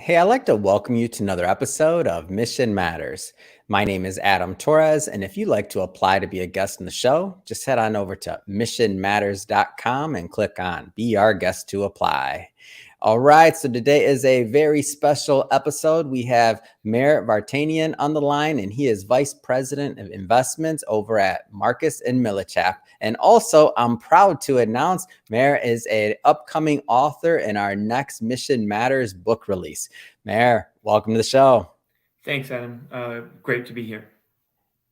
Hey, I'd like to welcome you to another episode of Mission Matters. My name is Adam Torres, and if you'd like to apply to be a guest in the show, just head on over to missionmatters.com and click on Be Our Guest to Apply. All right, so today is a very special episode. We have Mher Vartanian on the line, and he is Vice President of Investments over at Marcus and Millichap. And also, I'm proud to announce Mher is an upcoming author in our next Mission Matters book release. Mher, welcome to the show. Thanks, Adam. Great to be here.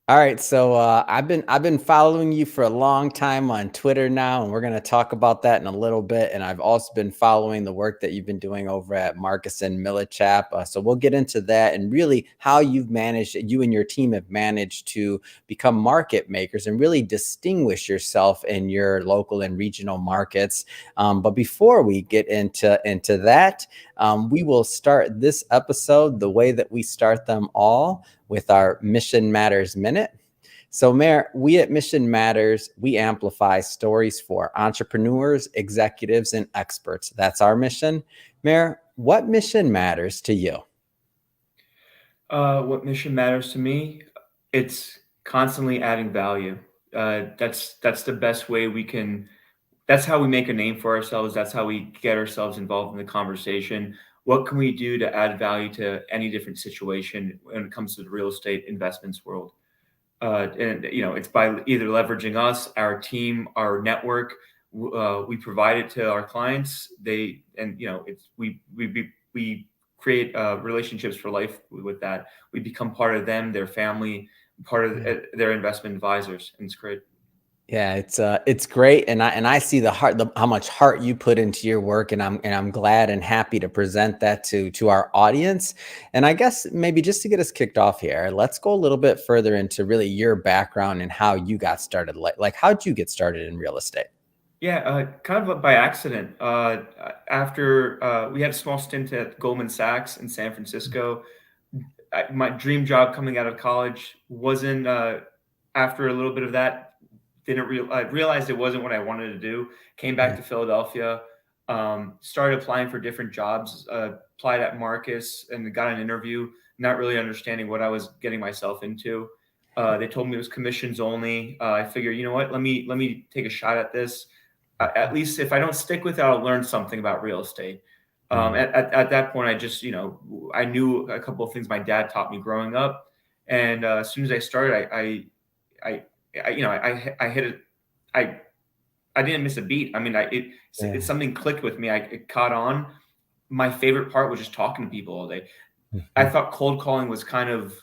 All right, so I've been following you for a long time on Twitter now, and we're going to talk about that in a little bit. And I've also been following the work that you've been doing over at Marcus and Millichap. So we'll get into that and really how you and your team have managed to become market makers and really distinguish yourself in your local and regional markets. But before we get into that, we will start this episode the way that we start them all, with our Mission Matters Minute. So, Mher, we at Mission Matters, we amplify stories for entrepreneurs, executives, and experts. That's our mission. Mher, what mission matters to you? What mission matters to me? It's constantly adding value. That's the best way we can. That's how we make a name for ourselves. That's how we get ourselves involved in the conversation. What can we do to add value to any different situation when it comes to the real estate investments world? And it's by either leveraging us, our team, our network. We provide it to our clients. We create relationships for life with that. We become part of them, their family, part of their investment advisors, and it's great. Yeah, it's great, and I see how much heart you put into your work, and I'm glad and happy to present that to our audience. And I guess maybe just to get us kicked off here, let's go a little bit further into really your background and how you got started. Like how'd you get started in real estate? Yeah, kind of by accident. After we had a small stint at Goldman Sachs in San Francisco, my dream job coming out of college wasn't. After a little bit of that, I realized it wasn't what I wanted to do. Came back to Philadelphia, started applying for different jobs. Applied at Marcus and got an interview, not really understanding what I was getting myself into. They told me it was commissions only. I figured, you know what? Let me take a shot at this. At least if I don't stick with it, I'll learn something about real estate. At that point, I knew a couple of things my dad taught me growing up, and as soon as I started, I hit it. I didn't miss a beat. I mean, it's something clicked with me. It caught on. My favorite part was just talking to people all day. I thought cold calling was kind of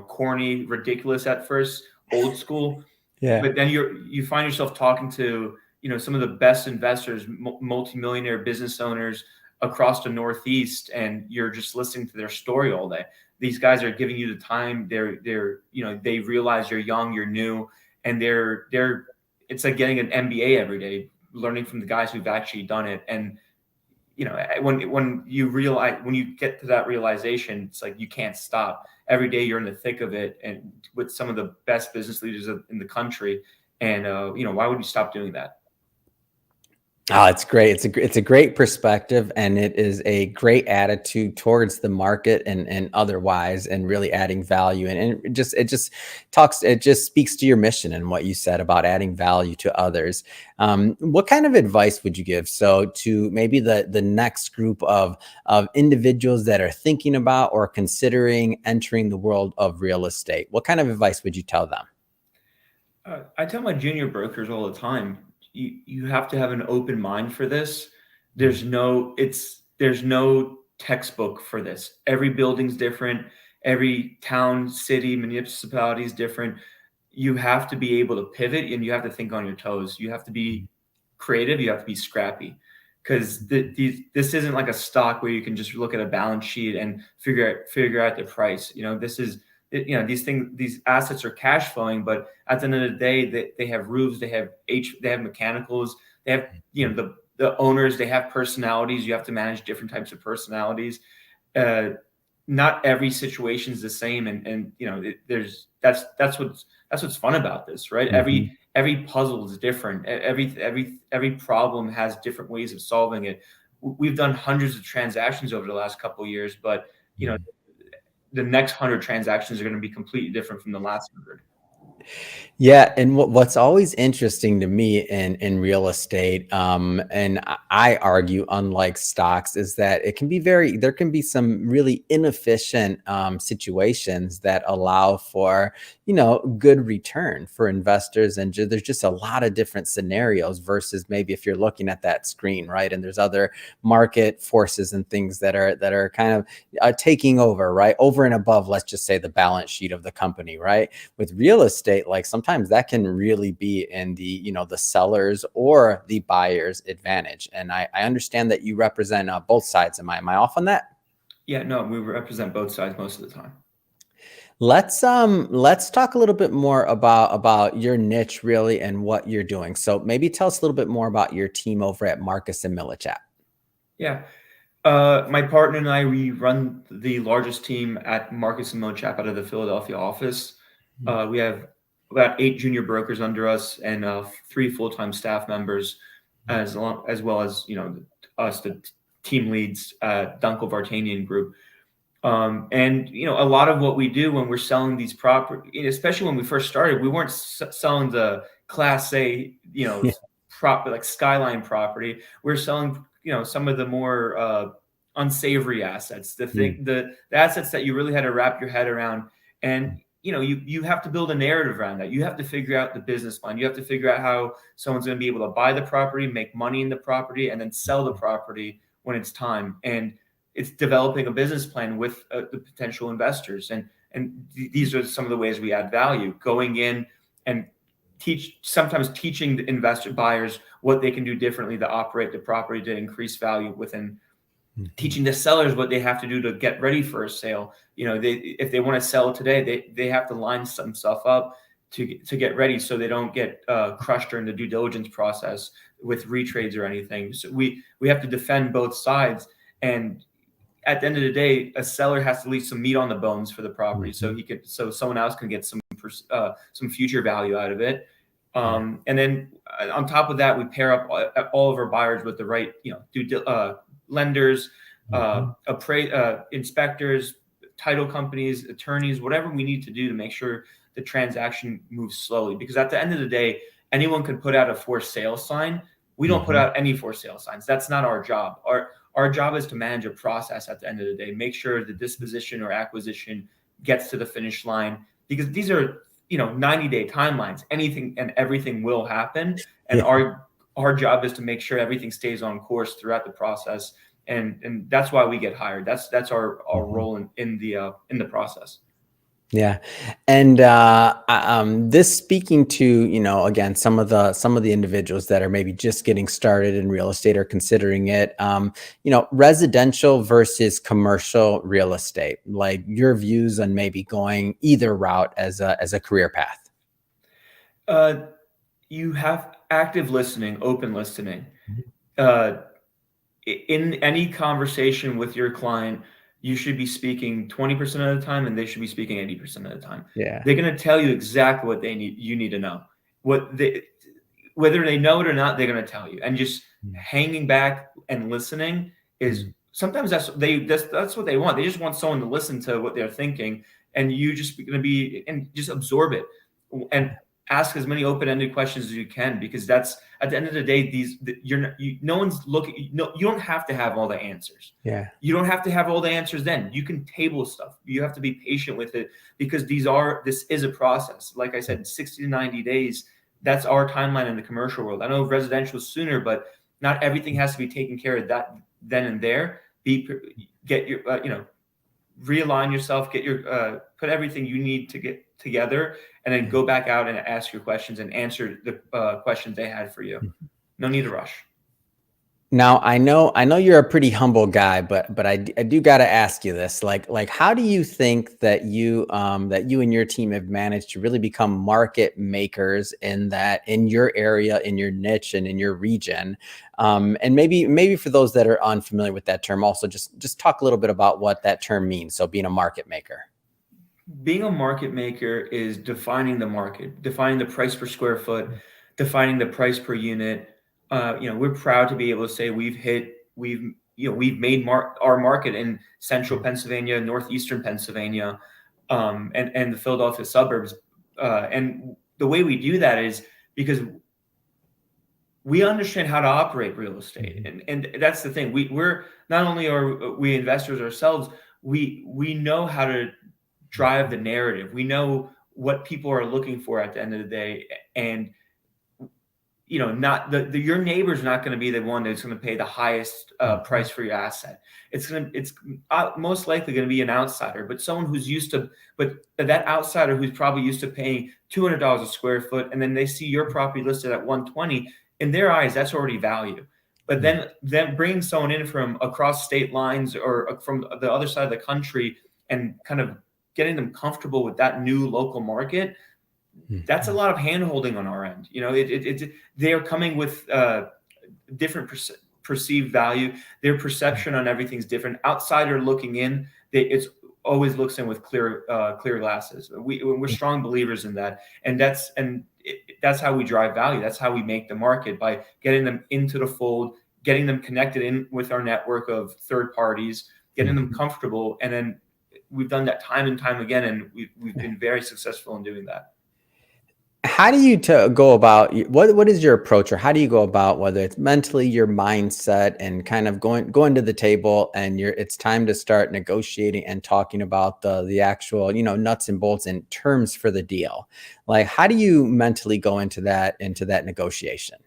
corny, ridiculous at first, old school. Yeah. But then you find yourself talking to some of the best investors, multimillionaire business owners across the Northeast, and you're just listening to their story all day. These guys are giving you the time. They realize you're young, you're new, and it's like getting an MBA every day, learning from the guys who've actually done it. And when you get to that realization, it's like you can't stop. Every day you're in the thick of it, and with some of the best business leaders in the country. And why would you stop doing that? Oh, it's great. It's a great perspective, and it is a great attitude towards the market and otherwise, and really adding value. And it just speaks to your mission and what you said about adding value to others. What kind of advice would you give? So to maybe the next group of individuals that are thinking about or considering entering the world of real estate, what kind of advice would you tell them? I tell my junior brokers all the time, you have to have an open mind for this. There's no textbook for this. Every building's different. Every town, city, municipality is different. You have to be able to pivot, and you have to think on your toes. You have to be creative. You have to be scrappy, because this isn't like a stock where you can just look at a balance sheet and figure out the price. These assets are cash flowing, but at the end of the day, they have roofs, they have mechanicals, they have the owners, they have personalities. You have to manage different types of personalities. Not every situation is the same, and that's what's fun about this, right? Mm-hmm. Every puzzle is different. Every problem has different ways of solving it. we've done hundreds of transactions over the last couple of years, but the next 100 transactions are going to be completely different from the last 100. Yeah, and what's always interesting to me in real estate, and I argue, unlike stocks, is that there can be some really inefficient situations that allow for good return for investors, and there's just a lot of different scenarios versus maybe if you're looking at that screen, right? And there's other market forces and things that are kind of taking over, right, over and above, let's just say, the balance sheet of the company, right? With real estate, like sometimes that can really be in the seller's or the buyer's advantage. And I understand that you represent both sides. Am I off on that? Yeah, no, we represent both sides most of the time. Let's talk a little bit more about your niche really and what you're doing. So maybe tell us a little bit more about your team over at Marcus and Millichap. Yeah. My partner and I, we run the largest team at Marcus and Millichap out of the Philadelphia office. We have about 8 junior brokers under us and 3 full-time staff members, as well as us, the team leads, Dunkel Vartanian group. And a lot of what we do when we're selling these property, especially when we first started, we weren't selling the Class A, Yeah. like skyline property. We're selling, some of the more unsavory assets, the assets that you really had to wrap your head around. And you have to build a narrative around that. You have to figure out the business plan. You have to figure out how someone's going to be able to buy the property, make money in the property, and then sell the property when it's time. And it's developing a business plan with the potential investors. And these are some of the ways we add value, going in and sometimes teaching the investor buyers what they can do differently to operate the property to increase value within, teaching the sellers what they have to do to get ready for a sale. If they want to sell today, they have to line some stuff up to get ready so they don't get crushed during the due diligence process with retrades or anything. So we have to defend both sides. And at the end of the day, a seller has to leave some meat on the bones for the property, so someone else can get some future value out of it. And then on top of that, we pair up all of our buyers with the right, lenders, inspectors, title companies, attorneys, whatever we need to do to make sure the transaction moves slowly. Because at the end of the day, anyone can put out a for sale sign. We don't put out any for sale signs. That's not our job. Our job is to manage a process at the end of the day, make sure the disposition or acquisition gets to the finish line, because these are 90-day timelines. Anything and everything will happen, and our job is to make sure everything stays on course throughout the process, and that's why we get hired. That's our role in the process. Yeah. And this speaking to, again, some of the individuals that are maybe just getting started in real estate or considering it, residential versus commercial real estate, like your views on maybe going either route as a career path. You have active listening, open listening. In any conversation with your client, you should be speaking 20% of the time, and they should be speaking 80% of the time. Yeah. They're going to tell you exactly what you need to know. Whether they know it or not, they're going to tell you. And just hanging back and listening is sometimes that's what they want. They just want someone to listen to what they're thinking, and you just going to be and just absorb it and ask as many open-ended questions as you can, because that's at the end of the day, no one's looking. You don't have to have all the answers. Yeah. You don't have to have all the answers. Then you can table stuff. You have to be patient with it, because this is a process. Like I said, 60 to 90 days. That's our timeline in the commercial world. I know residential is sooner, but not everything has to be taken care of that then and there. Get your realign yourself, get your put everything you need to get together, and then go back out and ask your questions and answer the questions they had for you. No need to rush. Now, I know you're a pretty humble guy, but I do got to ask you this. Like how do you think that you and your team have managed to really become market makers in your area, in your niche, and in your region? And maybe for those that are unfamiliar with that term, also just talk a little bit about what that term means. So being a market maker. Being a market maker is defining the market, defining the price per square foot, defining the price per unit. We're proud to be able to say we've hit we've made our market in central Pennsylvania, northeastern Pennsylvania, and the Philadelphia suburbs. And the way we do that is because we understand how to operate real estate, and that's the thing. We're not only are we investors ourselves, we know how to drive the narrative. We know what people are looking for at the end of the day, and not your neighbor's not going to be the one that's going to pay the highest price for your asset. It's most likely going to be an outsider, but someone who's used to, but that outsider who's probably used to paying $200 a square foot, and then they see your property listed at 120. In their eyes, that's already value. But then bringing someone in from across state lines or from the other side of the country and kind of getting them comfortable with that new local market, that's a lot of hand-holding on our end. They are coming with different perceived value. Their perception on everything's different. Outsider looking in, it's always looks in with clear glasses. We're strong believers in that, and that's how we drive value. That's how we make the market, by getting them into the fold, getting them connected in with our network of third parties, getting them comfortable, and then we've done that time and time again, and we've been very successful in doing that. How do you go about, what is your approach, or how do you go about, whether it's mentally your mindset and kind of going to the table and it's time to start negotiating and talking about the actual, nuts and bolts and terms for the deal? Like, how do you mentally go into that negotiation?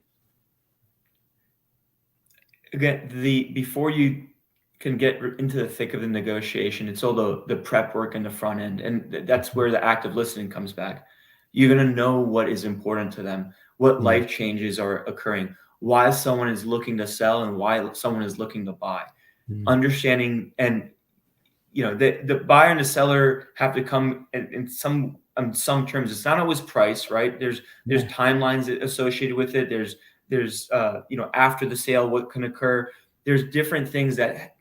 Again, before you can get into the thick of the negotiation, it's all the prep work in the front end, and that's where the active listening comes back. You're going to know what is important to them, what life changes are occurring, why someone is looking to sell and why someone is looking to buy. Understanding, and the buyer and the seller have to come in some terms. It's not always price, right? There's timelines associated with it. There's after the sale, what can occur. There's different things that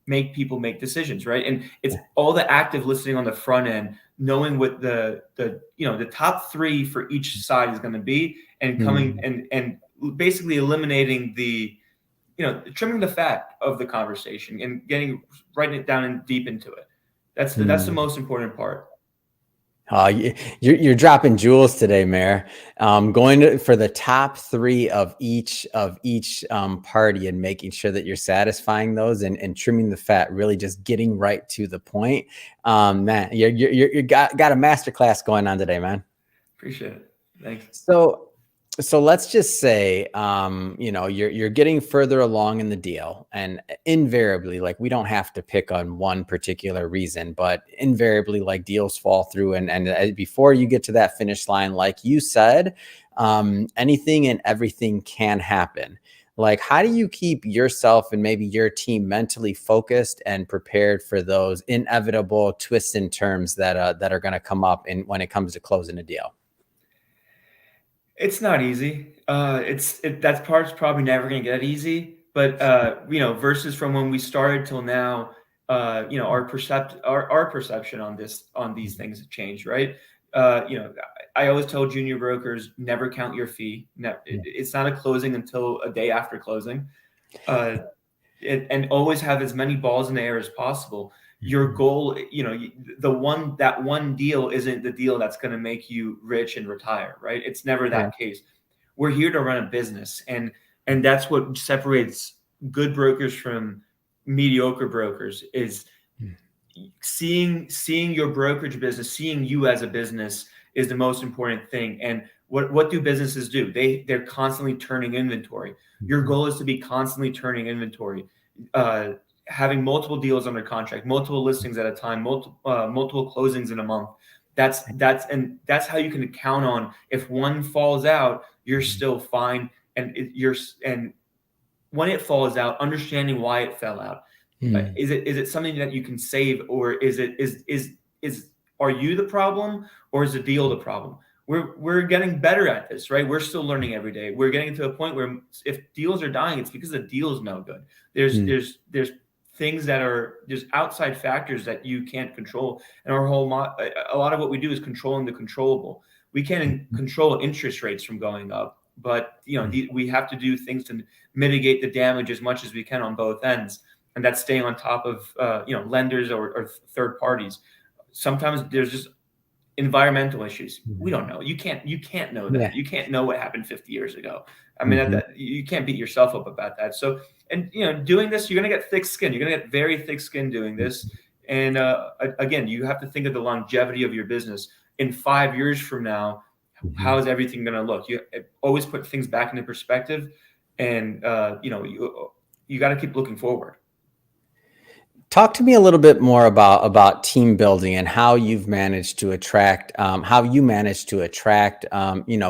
make people make decisions, right? And it's all the active listening on the front end, knowing what the top three for each side is going to be, and coming and basically eliminating trimming the fat of the conversation and writing it down and deep into it. That's the most important part. You're dropping jewels today, Mher. Going for the top three of each party and making sure that you're satisfying those and trimming the fat, really just getting right to the point. Man, you got a masterclass going on today, man. Appreciate it. Thanks. So let's just say, you're getting further along in the deal, and invariably, like, we don't have to pick on one particular reason, but invariably, like, deals fall through, and before you get to that finish line, like you said, anything and everything can happen. Like, how do you keep yourself and maybe your team mentally focused and prepared for those inevitable twists and turns that are going to come up when it comes to closing a deal? It's not easy. That part's probably never going to get easy. But versus from when we started till now, our perception on these things have changed, right? I always tell junior brokers, never count your fee. It's not a closing until a day after closing, and always have as many balls in the air as possible. Your goal, that one deal isn't the deal that's going to make you rich and retire, right? It's never that case. We're here to run a business, and that's what separates good brokers from mediocre brokers, is seeing your brokerage business, seeing you as a business is the most important thing. And what do businesses do? They're constantly turning inventory. Your goal is to be constantly turning inventory, having multiple deals under contract, multiple listings at a time, multiple closings in a month. That's how you can count on, if one falls out, you're still fine. And when it falls out, understanding why it fell out. Is it something that you can save, or are you the problem, or is the deal the problem? We're getting better at this, right? We're still learning every day. We're getting to a point where if deals are dying, it's because the deal is no good. There's things there's outside factors that you can't control, and a lot of what we do is controlling the controllable. We can't control interest rates from going up. but we have to do things to mitigate the damage as much as we can on both ends, and that's staying on top of lenders or third parties. Sometimes there's just environmental issues. We don't know. You can't know that. Yeah. You can't know what happened 50 years ago. I mean, Mhm. you can't beat yourself up about that. So, and doing this, you're going to get thick skin. You're going to get very thick skin doing this. And again, you have to think of the longevity of your business. In 5 years from now, how Mhm. is everything going to look? You always put things back into perspective, and you got to keep looking forward. Talk to me a little bit more about team building and how you've managed to attract,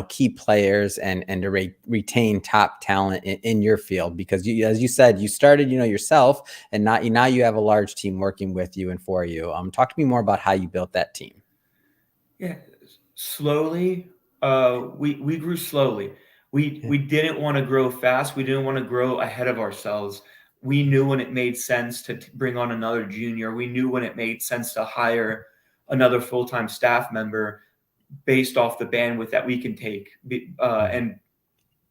key players and to retain top talent in your field. Because as you said, you started, yourself, and now you have a large team working with you and for you. Talk to me more about how you built that team. Yeah, slowly. We grew slowly. Yeah, We didn't want to grow fast. We didn't want to grow ahead of ourselves. We knew when it made sense to bring on another junior. We knew when it made sense to hire another full-time staff member based off the bandwidth that we can take. mhm, And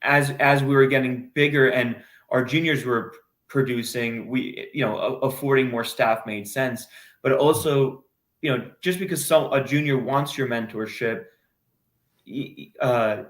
as we were getting bigger and our juniors were producing, we affording more staff made sense. But also, just because a junior wants your mentorship, uh,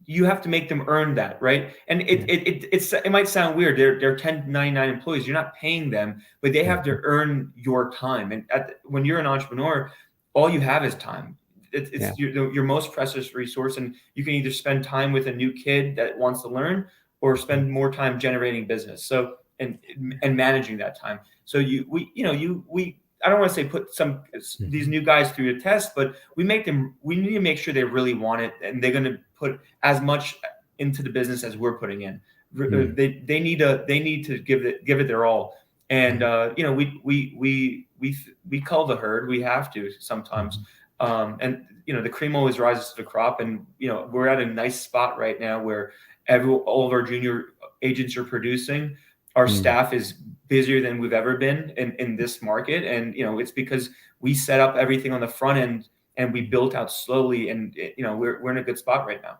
you have to make them earn that, right? And yeah, it might sound weird. They're 1099 employees. You're not paying them, but they have to mhm, earn your time. And when you're an entrepreneur, all you have is time. yeah, It's your most precious resource, and you can either spend time with a new kid that wants to learn, or mhm, spend more time generating business. So and managing that time. So we I don't want to say put these mhm, new guys through a test, but we need to make sure they really want it, and they're going to put as much into the business as we're putting in. mhm, They need to give it their all. And yeah, we call the herd. We have to sometimes. mhm, And the cream always rises to the crop, and we're at a nice spot right now where all of our junior agents are producing. Our mhm. staff is busier than we've ever been in this market, and it's because we set up everything on the front end and we built out slowly, and we're in a good spot right now.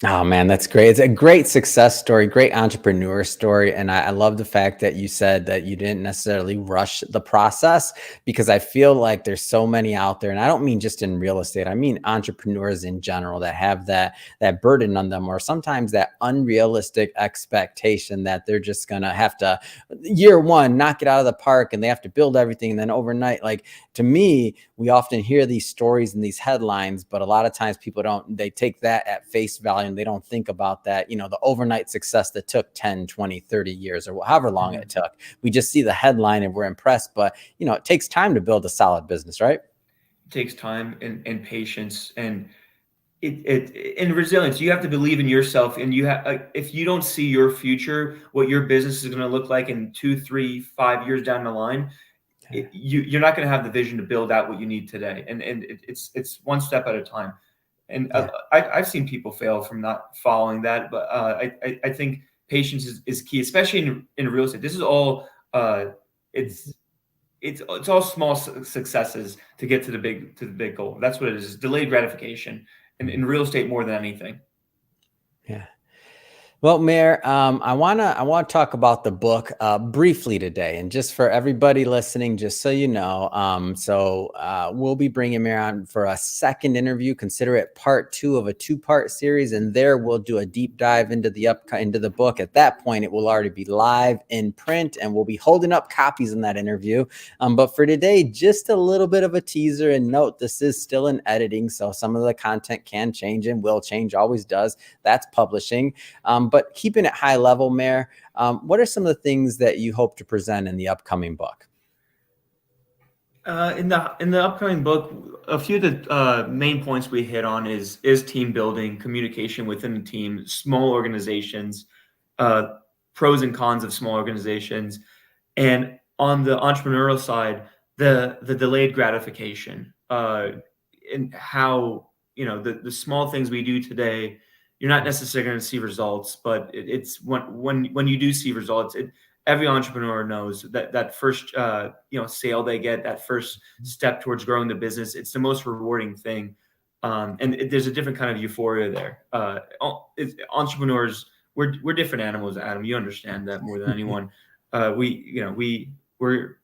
Oh man, that's great. It's a great success story, great entrepreneur story. And I love the fact that you said that you didn't necessarily rush the process, because I feel like there's so many out there. And I don't mean just in real estate. I mean entrepreneurs in general that have that burden on them, or sometimes that unrealistic expectation that they're just gonna have to year one knock it out of the park, and they have to build everything, and then overnight. Like, to me, we often hear these stories and these headlines, but a lot of times people don't, they take that at face value, and they don't think about that, the overnight success that took 10, 20, 30 years, or however long it Mhm. took. We just see the headline and we're impressed, but it takes time to build a solid business, right? It takes time and patience, and and resilience. You have to believe in yourself, and if you don't see your future, what your business is going to look like in 2, 3, 5 years down the line, Yeah. you're not going to have the vision to build out what you need today. And it's one step at a time. And Yeah. I've seen people fail from not following that, but I think patience is key, especially in real estate. This is all it's it's all small successes to get to the big goal. That's what it is. It's delayed gratification in Mhm. real estate more than anything. Yeah. Well, Mayor, I want to talk about the book briefly today, and just for everybody listening, just so you know, we'll be bringing Mayor on for a second interview. Consider it part two of a two-part series, and there we'll do a deep dive into the book. At that point, it will already be live in print, and we'll be holding up copies in that interview. But for today, just a little bit of a teaser, and note this is still in editing, so some of the content can change and will change, always does. That's publishing. But keeping it high level, Mher, what are some of the things that you hope to present in the upcoming book? In the upcoming book, a few of the main points we hit on is team building, communication within the team, small organizations, uh, pros and cons of small organizations, and on the entrepreneurial side, the delayed gratification, and how the small things we do today, you're not necessarily going to see results, but it's when you do see results, every entrepreneur knows that first sale they get, that first step towards growing the business, it's the most rewarding thing. There's a different kind of euphoria there. Entrepreneurs, we're different animals, Adam. You understand that more than anyone. We're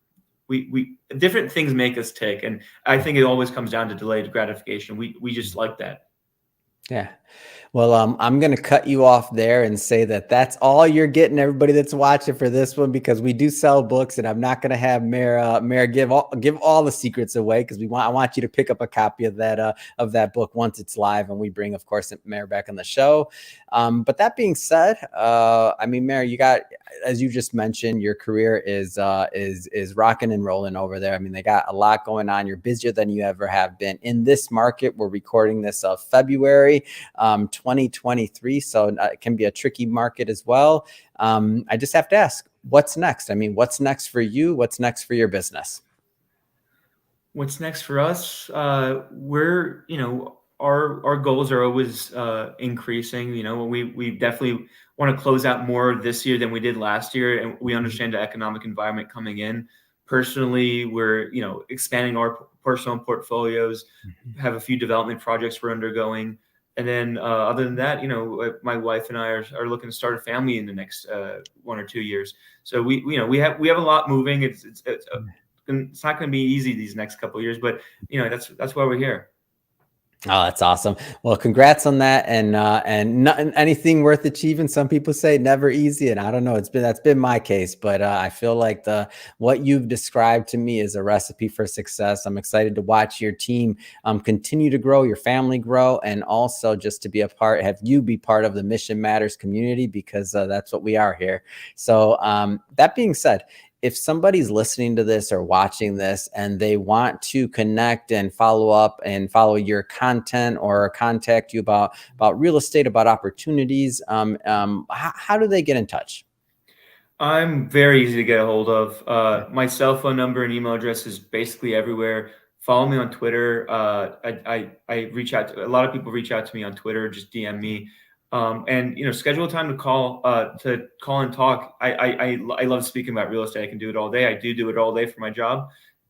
we different things make us tick, and I think it always comes down to delayed gratification. We just like that. Yeah. Well, I'm going to cut you off there and say that that's all you're getting, everybody that's watching, for this one, because we do sell books, and I'm not going to have Mher give all the secrets away, because I want you to pick up a copy of that book once it's live, and we bring, of course, Mher back on the show. But that being said, I mean, Mher, you got, as you just mentioned, your career is rocking and rolling over there. I mean, they got a lot going on. You're busier than you ever have been in this market. We're recording this February 2023, so it can be a tricky market as well. I just have to ask, what's next? I mean, what's next for you? What's next for your business? What's next for us? We're, our goals are always increasing. We definitely want to close out more this year than we did last year, and we understand the economic environment coming in. Personally, we're expanding our personal portfolios, have a few development projects we're undergoing, and then other than that, my wife and I are looking to start a family in the next 1 or 2 years. So we have a lot moving. It's not going to be easy these next couple of years, but that's why we're here. Oh, that's awesome. Well, congrats on that. And nothing, anything worth achieving, some people say never easy. And I don't know, that's been my case, but I feel like what you've described to me is a recipe for success. I'm excited to watch your team continue to grow, your family grow, and also just to have you be part of the Mission Matters community, because that's what we are here. So that being said, if somebody's listening to this or watching this and they want to connect and follow up and follow your content or contact you about real estate, about opportunities, how do they get in touch? I'm very easy to get a hold of. My cell phone number and email address is basically everywhere. Follow me on Twitter. I reach out to a lot of people. Reach out to me on Twitter. Just DM me. And schedule a time to call and talk. I love speaking about real estate. I can do it all day. I do it all day for my job.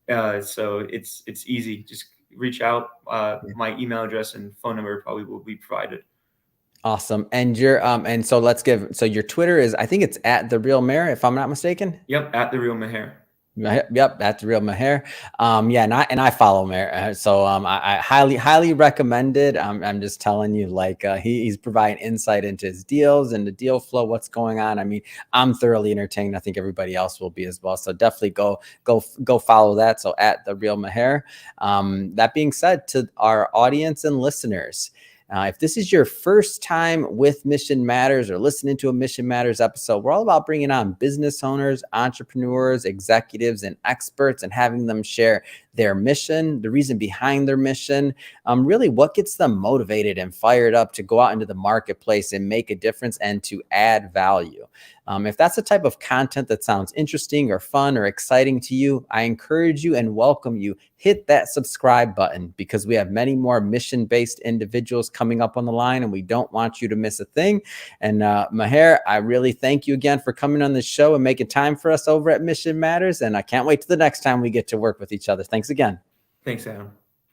So it's easy. Just reach out. My email address and phone number probably will be provided. Awesome. And your Twitter is, I think it's at The Real Mher, if I'm not mistaken. Yep, at The Real Mher. Yep, that's The Real Mher. Yeah, and I follow Mher, so I highly recommend it. I'm just telling you, like he's providing insight into his deals and the deal flow, what's going on. I mean, I'm thoroughly entertained. I think everybody else will be as well. So definitely go follow that. So at The Real Mher. That being said, to our audience and listeners, if this is your first time with Mission Matters or listening to a Mission Matters episode, we're all about bringing on business owners, entrepreneurs, executives, and experts, and having them share their mission, the reason behind their mission, really what gets them motivated and fired up to go out into the marketplace and make a difference and to add value. If that's the type of content that sounds interesting or fun or exciting to you, I encourage you and welcome you. Hit that subscribe button, because we have many more mission-based individuals coming up on the line, and we don't want you to miss a thing. And Mher, I really thank you again for coming on the show and making time for us over at Mission Matters. And I can't wait till the next time we get to work with each other. Thanks again. Thanks, Adam.